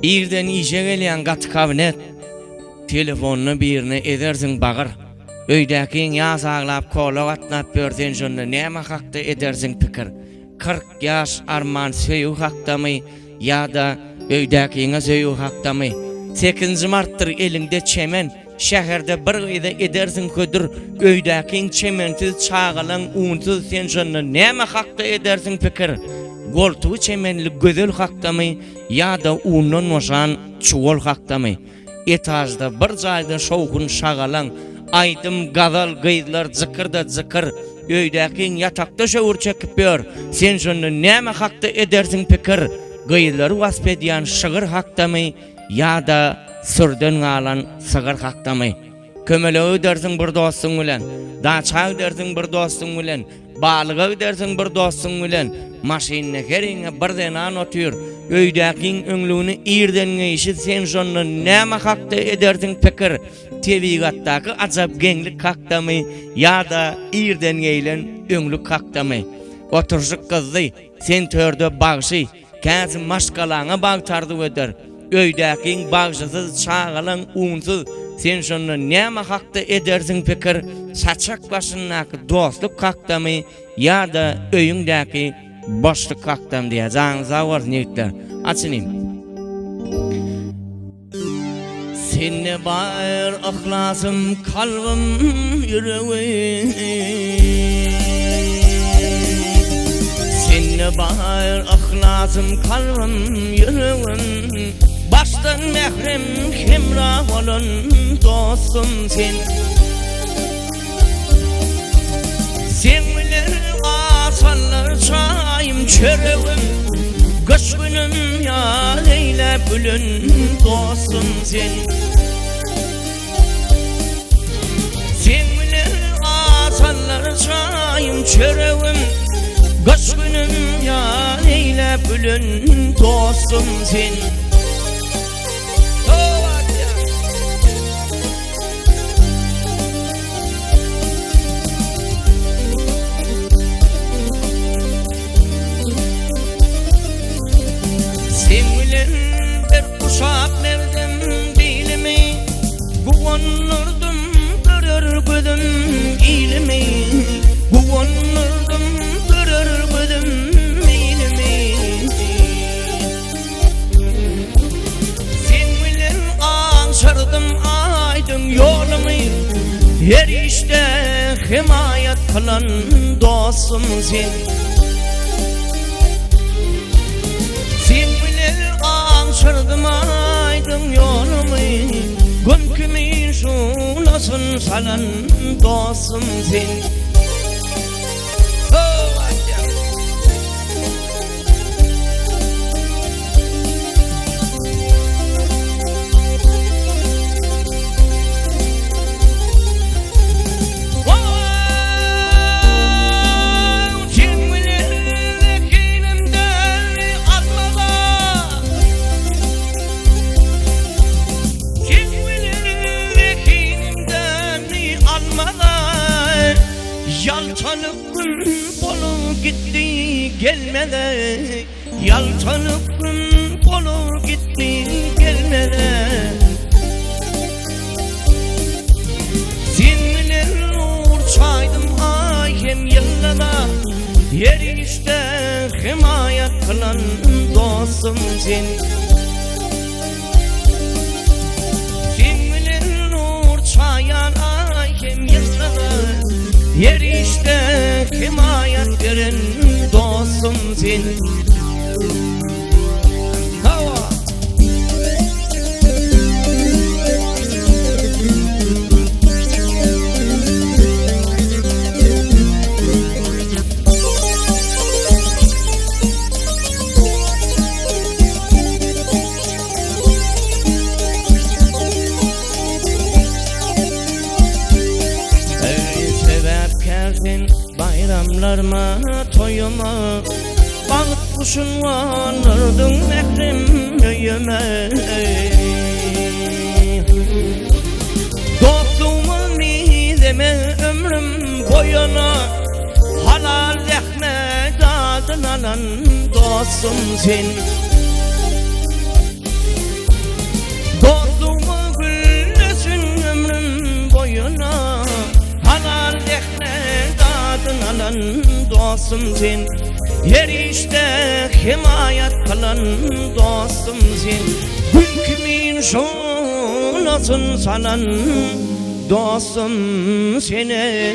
Birden işe gelen gat kabinet telefonunu birine edersin bağır. Öydäkin ýaz aglap kola atnap bersen şonu näme hakda edersin pikir. 40 yaş arman söýü hakdamy ýa-da öýdäkiňe söýü hakdamy. 8 martdyr elinde çemen, şäherde bir gyda edersin ködür. Öýdäkiň çemensiz çağalan unsuz sen şonu näme hakda edersin pikir. Goltuğu çemenli gözel hakdamy ýa-da undan moşan çuwal hakdamy. Etajda bir jaýda şowkun şagalan aydym gazal gyzlar zikirda zikir. Öýdäkiň ýatakda şöwür çekip ber. Sen şonu näme hakda edersin pikir. Gyzlary wasp edýän şygyr hakdamy ýa-da sürden galan sygyr hakdamy. Kömele ödersin bir dostuň bilen, daça ödersin bir dostuň bilen, balyga ödersin bir dostuň bilen, maşyny geriňe birden an otýur. Öýdäkiň öňlüğini ýerden geçip sen şonu näme hakda edersin pikir. Tebigatdaky ajab geňlik hakdamy ýa-da ýerden gelen öňlük hakdamy. Oturjyk gyzy sen törde bagşy, käzi maşgalaňa bagtardy öder. Öýdäkiň bagşysyz çağalan unsuz sen şonu näme hakda edersin pikir. Saçak başyndaky dostluk hakdamy ýa-da öýüňdäki boşluk hakdam diýäň zawar niýetler. Açynym. Seni bayır ahlasım kalbim yüreğim. Seni bayır ahlasım kalbim yüreğim. Baştan mehrem hemrah olun dostum sen. Sen bilir asallar çayım çöreğim. Kış günüm ya leyle bülün dostum sen. Sen bilir asallar çayım çöreğim. Kış günüm ya leyle bülün dostum sen. Uşak verdim dilimi, guvanırdım görür gözüm ilimi. Guvanırdım görür gözüm ilimi. Sen bilen anşardım aydın yolumu, her işte himayet kılan dostum sen. Anşardım aydın yolumu, gün kimi şulasın salan dostum sen. Yalçanıp gün bolu gitti gelmede. Yalçanıp gün bolu gitti gelmede. Seninle uçaydım ay hem yıllada. Yer işte himayet kılan dostum sen. Seninle uçayan ay hem yıllada. Yer işte himayet veren dostum sen. Hava. Bayramlarıma, toyuma, bağıt kuşun varırdın mehrem öyüme. Dostluğumun nizeme ömrüm boyuna, halal zahmet adın alan dostum sen. dostum sen. Her işte himayet kılan dostum sen. Hükmün şolasın sanan dostum seni.